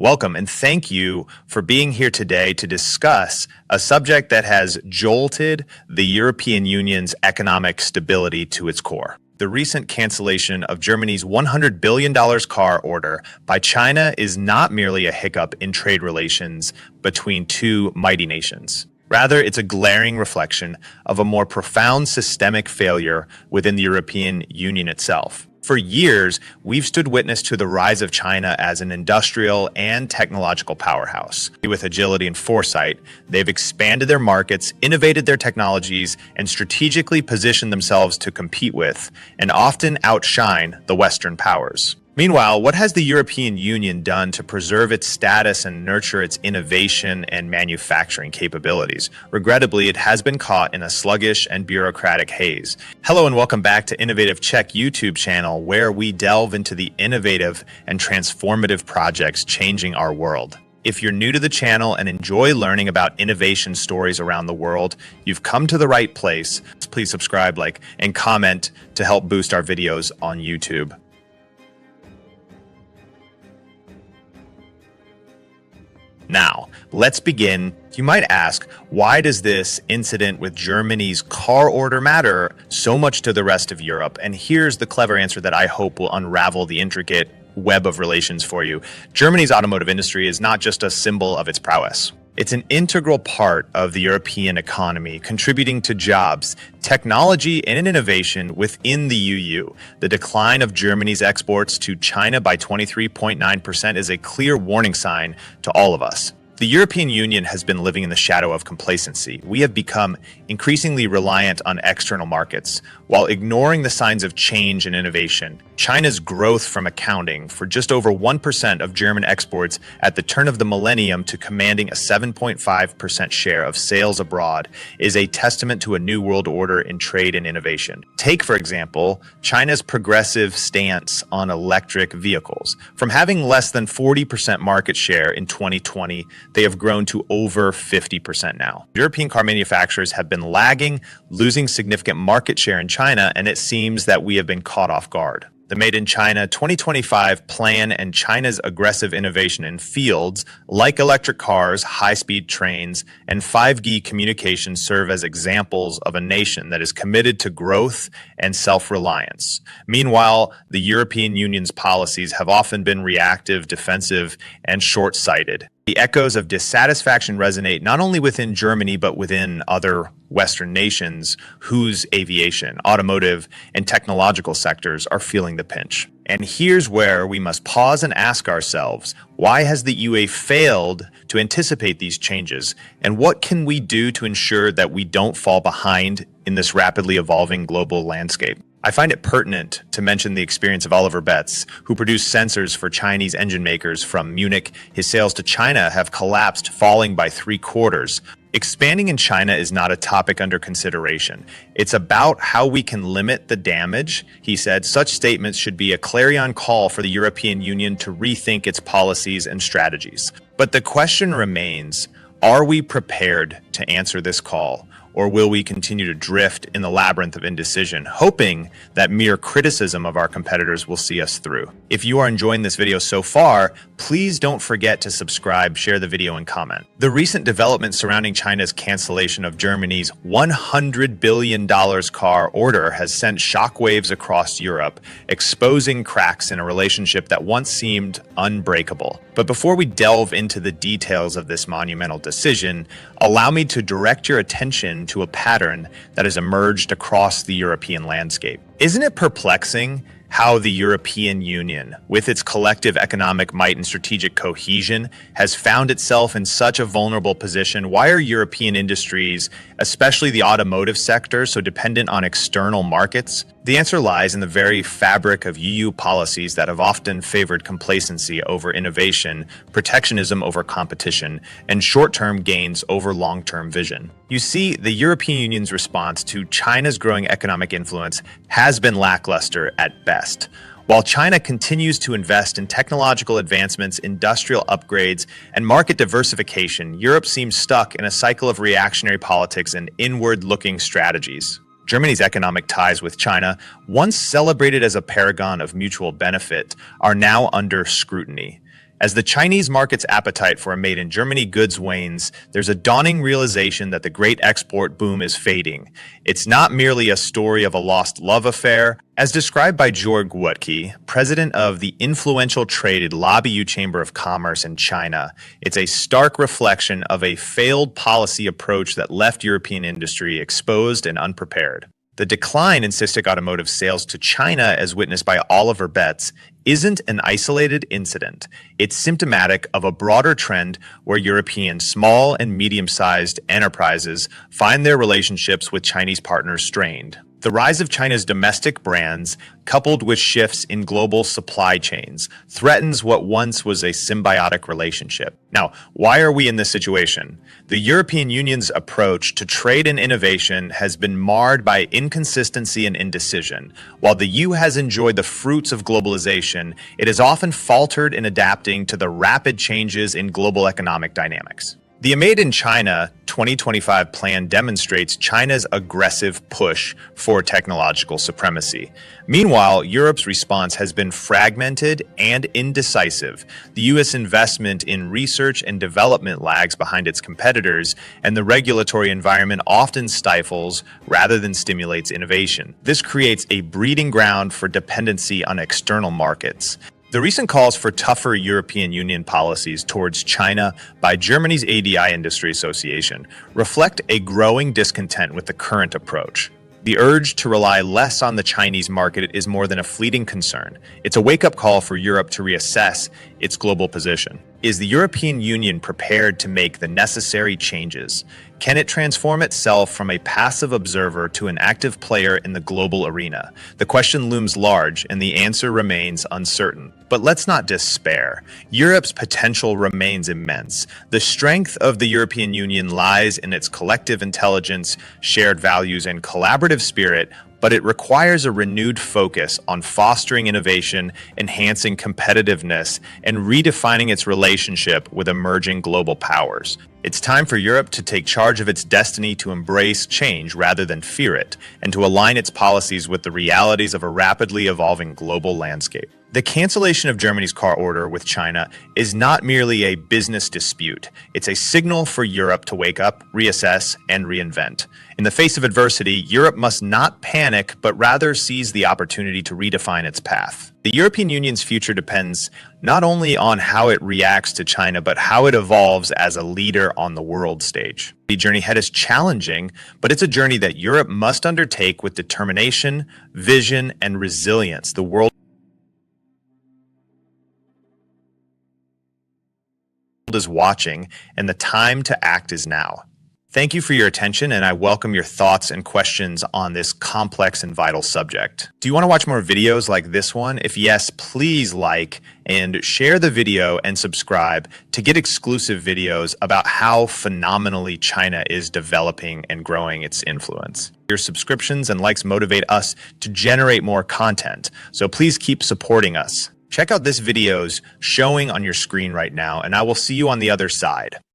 Welcome and thank you for being here today to discuss a subject that has jolted the European Union's economic stability to its core. The recent cancellation of Germany's $100 billion car order by China is not merely a hiccup in trade relations between two mighty nations. Rather, it's a glaring reflection of a more profound systemic failure within the European Union itself. For years, we've stood witness to the rise of China as an industrial and technological powerhouse. With agility and foresight, they've expanded their markets, innovated their technologies, and strategically positioned themselves to compete with and often outshine the Western powers. Meanwhile, what has the European Union done to preserve its status and nurture its innovation and manufacturing capabilities? Regrettably, it has been caught in a sluggish and bureaucratic haze. Hello and welcome back to Innovative Check YouTube channel, where we delve into the innovative and transformative projects changing our world. If you're new to the channel and enjoy learning about innovation stories around the world, you've come to the right place. Please subscribe, like, and comment to help boost our videos on YouTube. Now, let's begin. You might ask, why does this incident with Germany's car order matter so much to the rest of Europe? And here's the clever answer that I hope will unravel the intricate web of relations for you. Germany's automotive industry is not just a symbol of its prowess. It's an integral part of the European economy, contributing to jobs, technology, and innovation within the EU. The decline of Germany's exports to China by 23.9% is a clear warning sign to all of us. The European Union has been living in the shadow of complacency. We have become increasingly reliant on external markets, while ignoring the signs of change and innovation. China's growth from accounting for just over 1% of German exports at the turn of the millennium to commanding a 7.5% share of sales abroad is a testament to a new world order in trade and innovation. Take, for example, China's progressive stance on electric vehicles. From having less than 40% market share in 2020, they have grown to over 50% now. European car manufacturers have been lagging, losing significant market share in China, and it seems that we have been caught off guard. The Made in China 2025 plan and China's aggressive innovation in fields like electric cars, high-speed trains, and 5G communications serve as examples of a nation that is committed to growth and self-reliance. Meanwhile, the European Union's policies have often been reactive, defensive, and short-sighted. The echoes of dissatisfaction resonate not only within Germany, but within other Western nations whose aviation, automotive, and technological sectors are feeling the pinch. And here's where we must pause and ask ourselves, why has the UA failed to anticipate these changes? And what can we do to ensure that we don't fall behind in this rapidly evolving global landscape? I find it pertinent to mention the experience of Oliver Betts, who produced sensors for Chinese engine makers from Munich. His sales to China have collapsed, falling by 3/4. Expanding in China is not a topic under consideration. It's about how we can limit the damage, he said. Such statements should be a clarion call for the European Union to rethink its policies and strategies. But the question remains, are we prepared to answer this call? Or will we continue to drift in the labyrinth of indecision, hoping that mere criticism of our competitors will see us through? If you are enjoying this video so far, please don't forget to subscribe, share the video, and comment. The recent developments surrounding China's cancellation of Germany's $100 billion car order has sent shockwaves across Europe, exposing cracks in a relationship that once seemed unbreakable. But before we delve into the details of this monumental decision, allow me to direct your attention to a pattern that has emerged across the European landscape. Isn't it perplexing how the European Union, with its collective economic might and strategic cohesion, has found itself in such a vulnerable position? Why are European industries, especially the automotive sector, so dependent on external markets? The answer lies in the very fabric of EU policies that have often favored complacency over innovation, protectionism over competition, and short-term gains over long-term vision. You see, the European Union's response to China's growing economic influence has been lackluster at best. While China continues to invest in technological advancements, industrial upgrades, and market diversification, Europe seems stuck in a cycle of reactionary politics and inward-looking strategies. Germany's economic ties with China, once celebrated as a paragon of mutual benefit, are now under scrutiny. As the Chinese market's appetite for made-in-Germany goods wanes, there's a dawning realization that the great export boom is fading. It's not merely a story of a lost love affair. As described by Georg Wuttke, president of the influential trade lobby Chamber of Commerce in China, it's a stark reflection of a failed policy approach that left European industry exposed and unprepared. The decline in cystic automotive sales to China, as witnessed by Oliver Betts, isn't an isolated incident. It's symptomatic of a broader trend where European small and medium-sized enterprises find their relationships with Chinese partners strained. The rise of China's domestic brands, coupled with shifts in global supply chains, threatens what once was a symbiotic relationship. Now, why are we in this situation? The European Union's approach to trade and innovation has been marred by inconsistency and indecision. While the EU has enjoyed the fruits of globalization, it has often faltered in adapting to the rapid changes in global economic dynamics. The Made in China 2025 plan demonstrates China's aggressive push for technological supremacy. Meanwhile, Europe's response has been fragmented and indecisive. The U.S. investment in research and development lags behind its competitors, and the regulatory environment often stifles rather than stimulates innovation. This creates a breeding ground for dependency on external markets. The recent calls for tougher European Union policies towards China by Germany's ADI Industry Association reflect a growing discontent with the current approach. The urge to rely less on the Chinese market is more than a fleeting concern. It's a wake-up call for Europe to reassess its global position. Is the European Union prepared to make the necessary changes? Can it transform itself from a passive observer to an active player in the global arena? The question looms large, and the answer remains uncertain. But let's not despair. Europe's potential remains immense. The strength of the European Union lies in its collective intelligence, shared values, and collaborative spirit, but it requires a renewed focus on fostering innovation, enhancing competitiveness, and redefining its relationship with emerging global powers. It's time for Europe to take charge of its destiny, to embrace change rather than fear it, and to align its policies with the realities of a rapidly evolving global landscape. The cancellation of Germany's car order with China is not merely a business dispute. It's a signal for Europe to wake up, reassess, and reinvent. In the face of adversity, Europe must not panic, but rather seize the opportunity to redefine its path. The European Union's future depends not only on how it reacts to China, but how it evolves as a leader on the world stage. The journey ahead is challenging, but it's a journey that Europe must undertake with determination, vision, and resilience. The world is watching, and the time to act is now. Thank you for your attention, and I welcome your thoughts and questions on this complex and vital subject. Do you want to watch more videos like this one? If yes, please like and share the video and subscribe to get exclusive videos about how phenomenally China is developing and growing its influence. Your subscriptions and likes motivate us to generate more content, so please keep supporting us. Check out this videos showing on your screen right now, and I will see you on the other side.